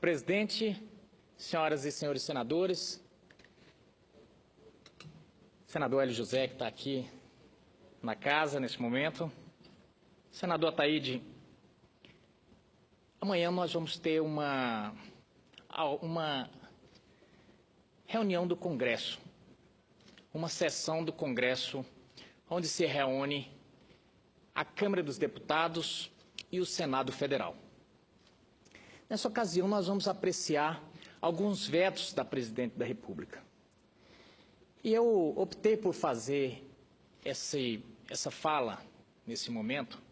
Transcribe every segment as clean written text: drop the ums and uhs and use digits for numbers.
presidente, senhoras e senhores senadores, senador Hélio José, que está aqui na casa nesse momento, senador Ataíde, amanhã nós vamos ter uma reunião do Congresso, uma sessão do Congresso, onde se reúne a Câmara dos Deputados e o Senado Federal. Nessa ocasião, nós vamos apreciar alguns vetos da Presidente da República. E eu optei por fazer essa fala nesse momento,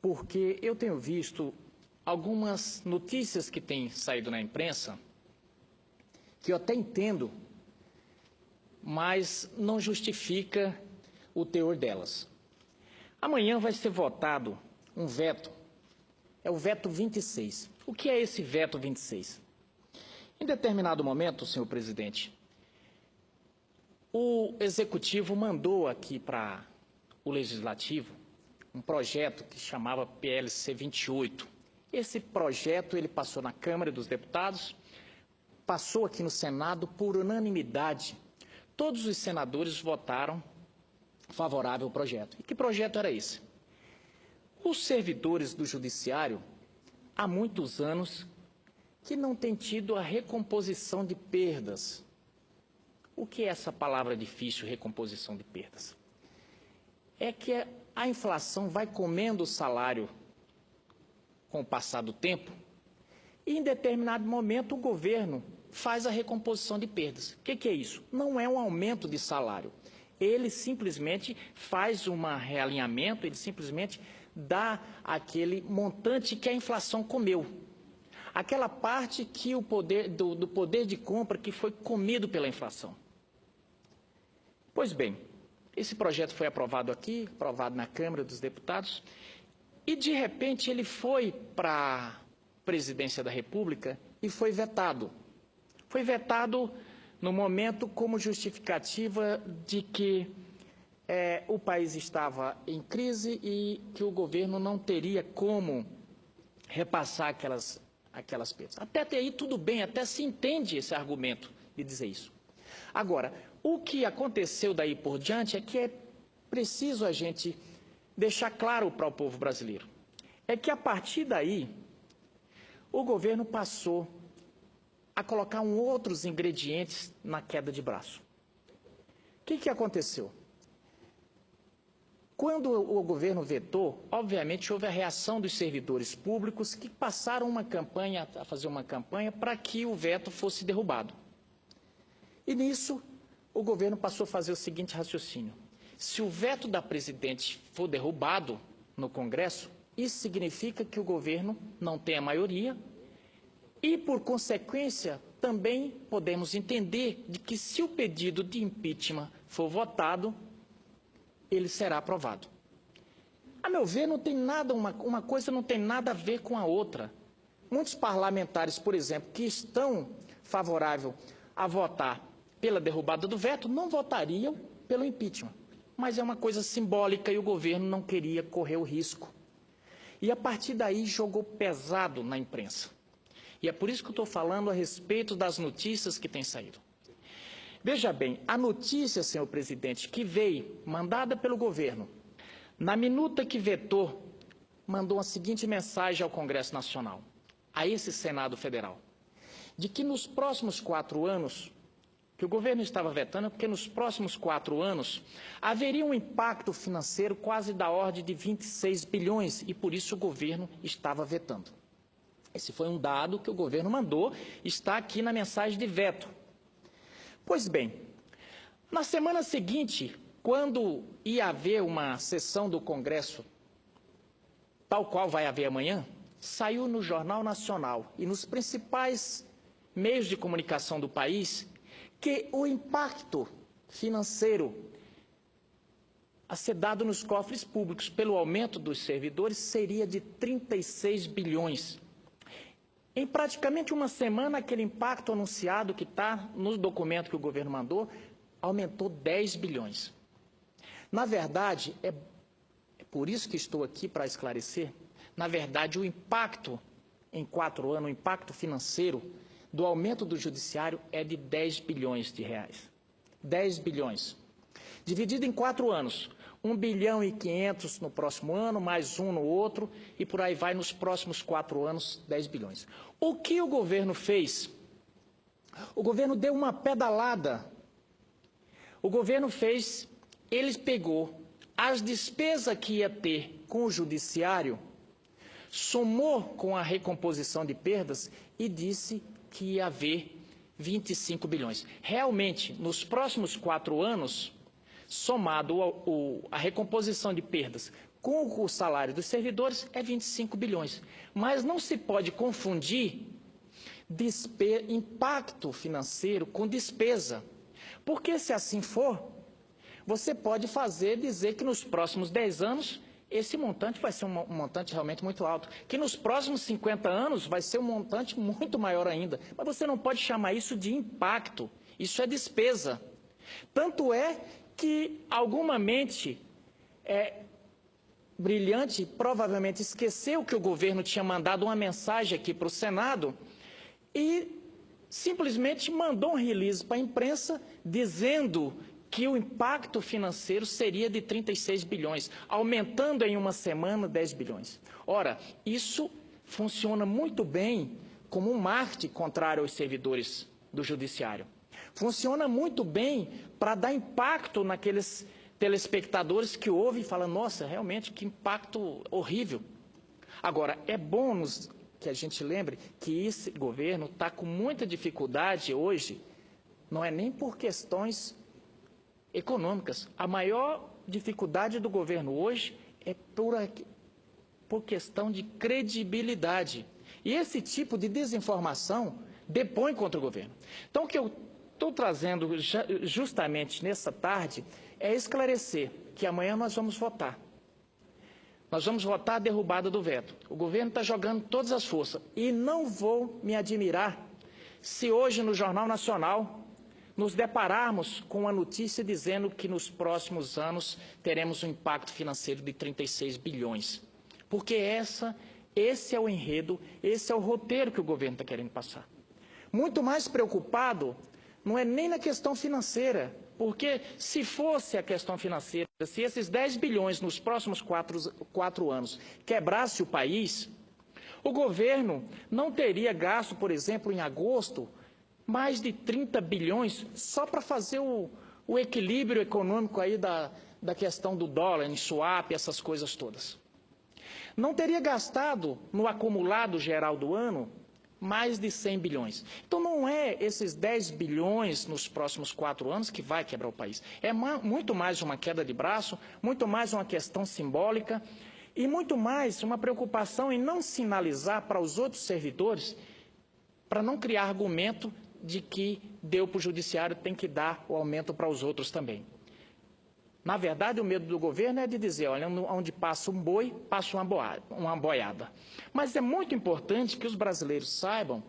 porque eu tenho visto algumas notícias que têm saído na imprensa, que eu até entendo, mas não justifica o teor delas. Amanhã vai ser votado um veto, é o veto 26. O que é esse veto 26? Em determinado momento, senhor presidente, o Executivo mandou aqui para o Legislativo um projeto que chamava PLC 28. Esse projeto ele passou na Câmara dos Deputados, passou aqui no Senado por unanimidade. Todos os senadores votaram favorável ao projeto. E que projeto era esse? Os servidores do Judiciário, há muitos anos, que não têm tido a recomposição de perdas. O que é essa palavra difícil, recomposição de perdas? É que a inflação vai comendo o salário com o passar do tempo e, em determinado momento, o governo faz a recomposição de perdas. O que é isso? Não é um aumento de salário. Ele simplesmente faz um realinhamento, ele simplesmente dá aquele montante que a inflação comeu. Aquela parte que do poder de compra que foi comido pela inflação. Pois bem, esse projeto foi aprovado aqui, aprovado na Câmara dos Deputados, e de repente ele foi para a Presidência da República e foi vetado. Foi vetado no momento como justificativa de que o país estava em crise e que o governo não teria como repassar aquelas perdas. Até aí tudo bem, até se entende esse argumento de dizer isso. Agora, o que aconteceu daí por diante é que é preciso a gente deixar claro para o povo brasileiro. É que a partir daí, o governo passou a colocar outros ingredientes na queda de braço. O que aconteceu? Quando o governo vetou, obviamente houve a reação dos servidores públicos que passaram a fazer uma campanha para que o veto fosse derrubado. E nisso, o governo passou a fazer o seguinte raciocínio. Se o veto da Presidente for derrubado no Congresso, isso significa que o governo não tem a maioria e, por consequência, também podemos entender de que se o pedido de impeachment for votado, ele será aprovado. A meu ver, não tem nada, uma coisa não tem nada a ver com a outra. Muitos parlamentares, por exemplo, que estão favoráveis a votar pela derrubada do veto, não votariam pelo impeachment. Mas é uma coisa simbólica e o governo não queria correr o risco. E a partir daí jogou pesado na imprensa. E é por isso que eu estou falando a respeito das notícias que têm saído. Veja bem, a notícia, senhor presidente, que veio, mandada pelo governo, na minuta que vetou, mandou a seguinte mensagem ao Congresso Nacional, a esse Senado Federal, de que nos próximos 4 anos, que o governo estava vetando, porque nos próximos 4 anos haveria um impacto financeiro quase da ordem de 26 bilhões, e por isso o governo estava vetando. Esse foi um dado que o governo mandou, está aqui na mensagem de veto. Pois bem, na semana seguinte, quando ia haver uma sessão do Congresso, tal qual vai haver amanhã, saiu no Jornal Nacional e nos principais meios de comunicação do país que o impacto financeiro a ser dado nos cofres públicos pelo aumento dos servidores seria de 36 bilhões. Em praticamente uma semana, aquele impacto anunciado que está no documento que o governo mandou, aumentou 10 bilhões. Na verdade, é por isso que estou aqui para esclarecer, na verdade, o impacto em 4 anos, o impacto financeiro do aumento do judiciário é de 10 bilhões de reais. 10 bilhões. Dividido em 4 anos, 1 bilhão e 500 no próximo ano, mais um no outro, e por aí vai nos próximos 4 anos, 10 bilhões. O que o governo fez? O governo deu uma pedalada. O governo fez, ele pegou as despesas que ia ter com o judiciário, somou com a recomposição de perdas e disse que ia haver 25 bilhões. Realmente, nos próximos 4 anos, somado a recomposição de perdas com o salário dos servidores, é 25 bilhões. Mas não se pode confundir impacto financeiro com despesa. Porque se assim for, você pode dizer que nos próximos 10 anos, esse montante vai ser um montante realmente muito alto. Que nos próximos 50 anos vai ser um montante muito maior ainda. Mas você não pode chamar isso de impacto. Isso é despesa. Tanto é que alguma mente brilhante provavelmente esqueceu que o governo tinha mandado uma mensagem aqui para o Senado e simplesmente mandou um release para a imprensa dizendo que o impacto financeiro seria de 36 bilhões, aumentando em uma semana 10 bilhões. Ora, isso funciona muito bem como um marketing contrário aos servidores do judiciário. Funciona muito bem para dar impacto naqueles telespectadores que ouvem e falam, nossa, realmente, que impacto horrível. Agora, é bom que a gente lembre que esse governo está com muita dificuldade hoje, não é nem por questões econômicas. A maior dificuldade do governo hoje é por questão de credibilidade. E esse tipo de desinformação depõe contra o governo. Então, o que eu estou trazendo justamente nessa tarde é esclarecer que amanhã nós vamos votar. Nós vamos votar a derrubada do veto. O governo está jogando todas as forças. E não vou me admirar se hoje no Jornal Nacional nos depararmos com a notícia dizendo que nos próximos anos teremos um impacto financeiro de 36 bilhões. Porque esse é o enredo, esse é o roteiro que o governo está querendo passar. Muito mais preocupado não é nem na questão financeira, porque se fosse a questão financeira, se esses 10 bilhões nos próximos 4 anos quebrasse o país, o governo não teria gasto, por exemplo, em agosto, mais de 30 bilhões só para fazer o equilíbrio econômico aí da questão do dólar, em swap, essas coisas todas. Não teria gastado no acumulado geral do ano mais de 100 bilhões. Então não é esses 10 bilhões nos próximos 4 anos que vai quebrar o país. É muito mais uma queda de braço, muito mais uma questão simbólica e muito mais uma preocupação em não sinalizar para os outros servidores, para não criar argumento de que deu para o judiciário, tem que dar o aumento para os outros também. Na verdade, o medo do governo é de dizer, olha, onde passa um boi, passa uma boiada. Mas é muito importante que os brasileiros saibam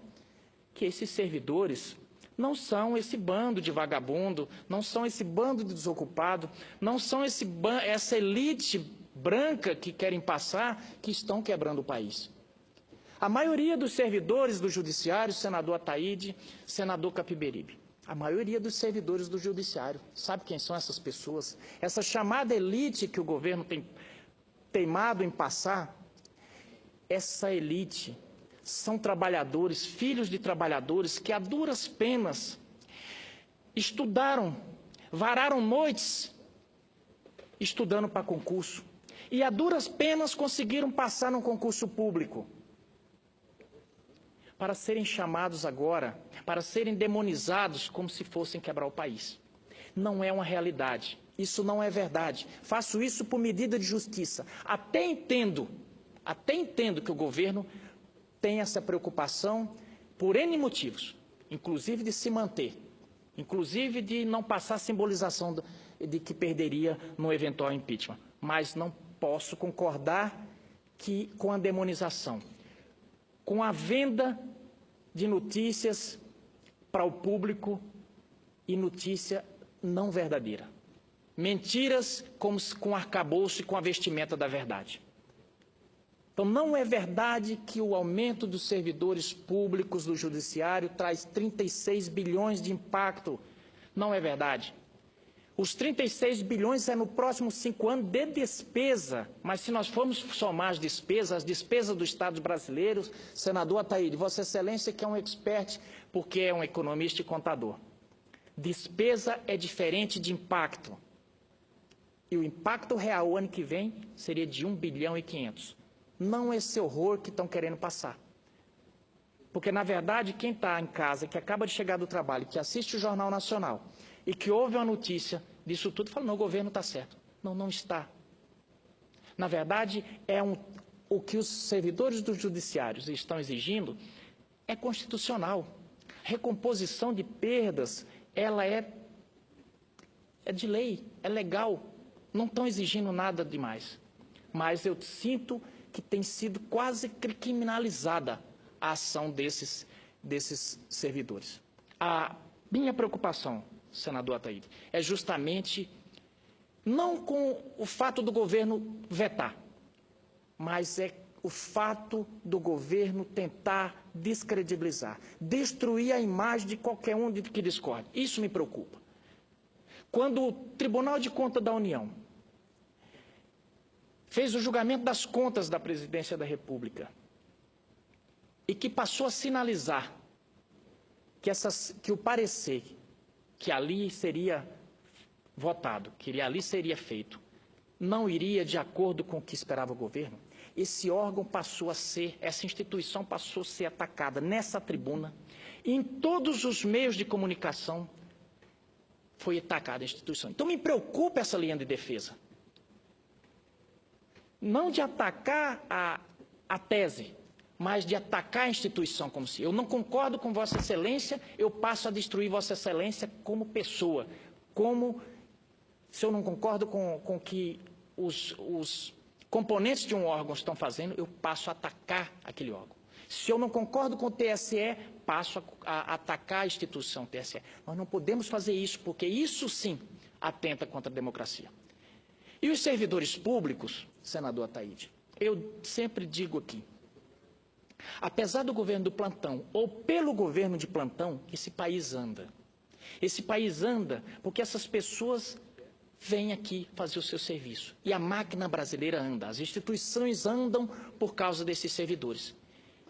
que esses servidores não são esse bando de vagabundo, não são esse bando de desocupado, não são essa elite branca que querem passar, que estão quebrando o país. A maioria dos servidores do judiciário, senador Ataíde, senador Capiberibe, a maioria dos servidores do judiciário, sabe quem são essas pessoas? Essa chamada elite que o governo tem teimado em passar, essa elite são trabalhadores, filhos de trabalhadores que a duras penas estudaram, vararam noites estudando para concurso e a duras penas conseguiram passar num concurso público. Para serem chamados agora, para serem demonizados como se fossem quebrar o país. Não é uma realidade, isso não é verdade. Faço isso por medida de justiça. Até entendo que o governo tem essa preocupação por N motivos, inclusive de se manter, inclusive de não passar a simbolização de que perderia no eventual impeachment. Mas não posso concordar com a demonização, com a venda de notícias para o público e notícia não verdadeira. Mentiras com arcabouço e com a vestimenta da verdade. Então, não é verdade que o aumento dos servidores públicos do Judiciário traz 36 bilhões de impacto. Não é verdade. Os 36 bilhões é no próximo 5 anos de despesa, mas se nós formos somar as despesas do Estado brasileiro, senador Ataíde, Vossa Excelência que é um expert, porque é um economista e contador. Despesa é diferente de impacto. E o impacto real ano que vem seria de 1 bilhão e 500. Não esse horror que estão querendo passar. Porque, na verdade, quem está em casa, que acaba de chegar do trabalho, que assiste o Jornal Nacional e que ouve uma notícia disso tudo, fala, não, o governo está certo. Não, não está. Na verdade, o que os servidores dos judiciários estão exigindo é constitucional. Recomposição de perdas, ela é de lei, é legal. Não estão exigindo nada demais. Mas eu sinto que tem sido quase criminalizada a ação desses servidores. A minha preocupação, senador Ataíde, é justamente não com o fato do governo vetar, mas é o fato do governo tentar descredibilizar, destruir a imagem de qualquer um que discorde. Isso me preocupa. Quando o Tribunal de Contas da União fez o julgamento das contas da Presidência da República e que passou a sinalizar que o parecer que ali seria votado, que ali seria feito, não iria de acordo com o que esperava o governo, esse órgão passou a ser, essa instituição passou a ser atacada nessa tribuna, e em todos os meios de comunicação foi atacada a instituição. Então me preocupa essa linha de defesa. Não de atacar a tese, mas de atacar a instituição como se eu não concordo com Vossa Excelência, eu passo a destruir Vossa Excelência como pessoa, como se eu não concordo com o que os componentes de um órgão estão fazendo, eu passo a atacar aquele órgão. Se eu não concordo com o TSE, passo a atacar a instituição TSE. Nós não podemos fazer isso, porque isso sim atenta contra a democracia. E os servidores públicos, senador Ataíde, eu sempre digo aqui, apesar do governo do plantão, ou pelo governo de plantão, esse país anda. Esse país anda porque essas pessoas vêm aqui fazer o seu serviço. E a máquina brasileira anda, as instituições andam por causa desses servidores.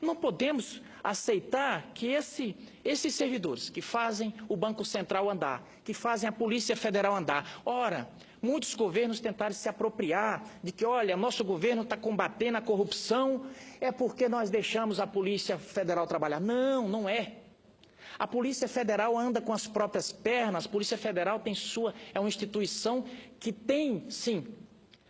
Não podemos aceitar que esses servidores que fazem o Banco Central andar, que fazem a Polícia Federal andar, ora, muitos governos tentaram se apropriar de que, olha, nosso governo está combatendo a corrupção, é porque nós deixamos a Polícia Federal trabalhar. Não, não é. A Polícia Federal anda com as próprias pernas, a Polícia Federal é uma instituição que tem, sim,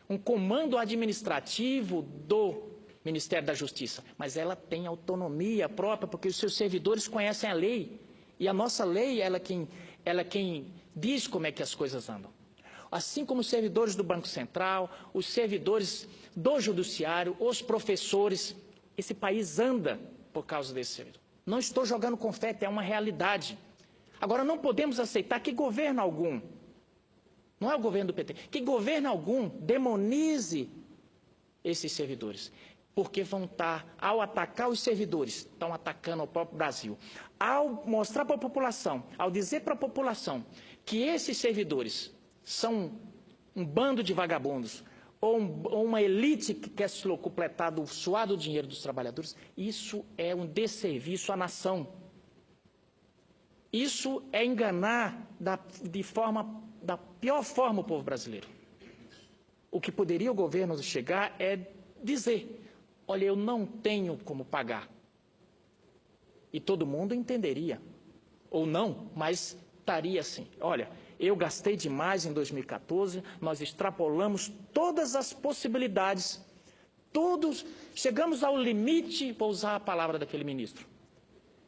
um comando administrativo do Ministério da Justiça, mas ela tem autonomia própria, porque os seus servidores conhecem a lei, e a nossa lei, ela é quem diz como é que as coisas andam. Assim como os servidores do Banco Central, os servidores do Judiciário, os professores, esse país anda por causa desse servidor. Não estou jogando confete, é uma realidade. Agora, não podemos aceitar que governo algum, não é o governo do PT, que governo algum demonize esses servidores. Porque vão estar, ao atacar os servidores, estão atacando o próprio Brasil. Ao mostrar para a população, ao dizer para a população que esses servidores são um bando de vagabundos, ou uma elite que quer se completar do suado dinheiro dos trabalhadores, isso é um desserviço à nação. Isso é enganar da pior forma o povo brasileiro. O que poderia o governo chegar é dizer, olha, eu não tenho como pagar. E todo mundo entenderia. Ou não, mas estaria assim. Olha, eu gastei demais em 2014, nós extrapolamos todas as possibilidades, chegamos ao limite, vou usar a palavra daquele ministro,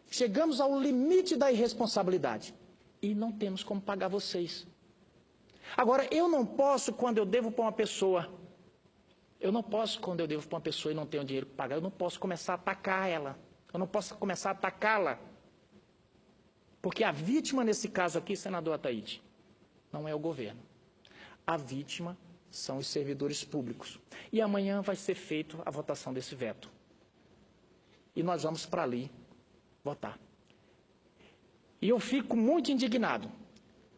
chegamos ao limite da irresponsabilidade e não temos como pagar vocês. Agora, eu não posso, quando eu devo para uma pessoa, e não tenho dinheiro para pagar, eu não posso começar a atacar ela, eu não posso começar a atacá-la, porque a vítima nesse caso aqui, senador Ataíde, não é o governo. A vítima são os servidores públicos. E amanhã vai ser feita a votação desse veto. E nós vamos para ali votar. E eu fico muito indignado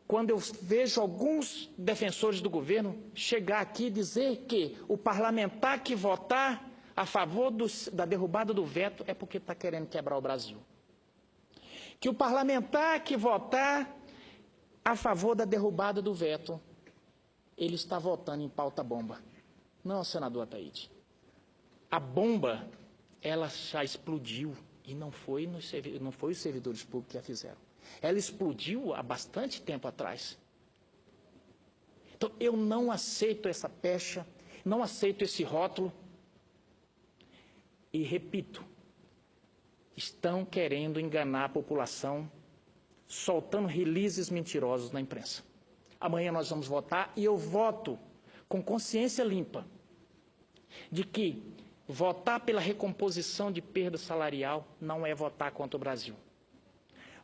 quando eu vejo alguns defensores do governo chegar aqui e dizer que o parlamentar que votar a favor da derrubada do veto é porque está querendo quebrar o Brasil. Que o parlamentar que votar a favor da derrubada do veto, ele está votando em pauta-bomba. Não, senador Ataíde. A bomba, ela já explodiu e não foi os servidores públicos que a fizeram. Ela explodiu há bastante tempo atrás. Então, eu não aceito essa pecha, não aceito esse rótulo. E, repito, estão querendo enganar a população, soltando releases mentirosos na imprensa. Amanhã nós vamos votar e eu voto com consciência limpa de que votar pela recomposição de perda salarial não é votar contra o Brasil.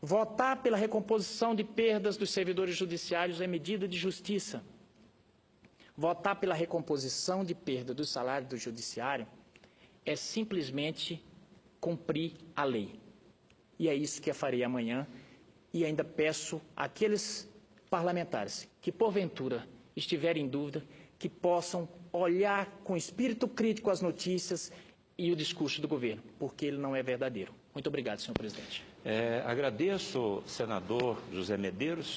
Votar pela recomposição de perdas dos servidores judiciários é medida de justiça. Votar pela recomposição de perda do salário do judiciário é simplesmente cumprir a lei. E é isso que eu farei amanhã. E ainda peço àqueles parlamentares que, porventura, estiverem em dúvida, que possam olhar com espírito crítico as notícias e o discurso do governo, porque ele não é verdadeiro. Muito obrigado, senhor presidente. Agradeço, senador José Medeiros.